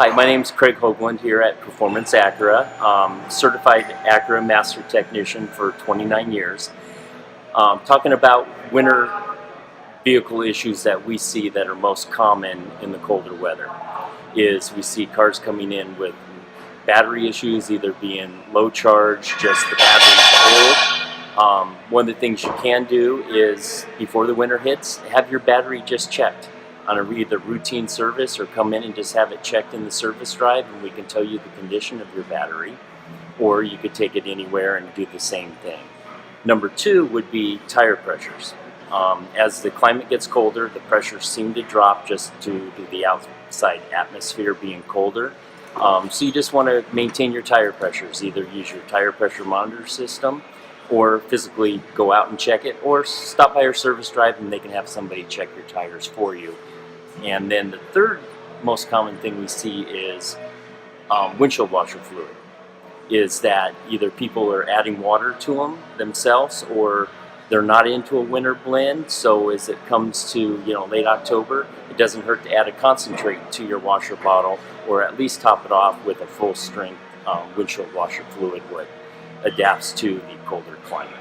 Hi, my name is Craig Hoogland here at Performance Acura, certified Acura Master Technician for 29 years. Talking about winter vehicle issues that we see that are most common in the colder weather is we see cars coming in with battery issues, either being low charge, just the battery's old. One of the things you can do is, before the winter hits, have your battery just checked on either routine service, or come in and just have it checked in the service drive and we can tell you the condition of your battery, or you could take it anywhere and do the same thing. Number two would be tire pressures. As the climate gets colder, the pressures seem to drop just due to the outside atmosphere being colder. So you just want to maintain your tire pressures. Either use your tire pressure monitor system, or physically go out and check it, or stop by our service drive and they can have somebody check your tires for you. And then the third most common thing we see is windshield washer fluid. Is that either people are adding water to them themselves, or they're not into a winter blend, so as it comes to late October, it doesn't hurt to add a concentrate to your washer bottle, or at least top it off with a full strength windshield washer fluid, what adapts to the colder climate.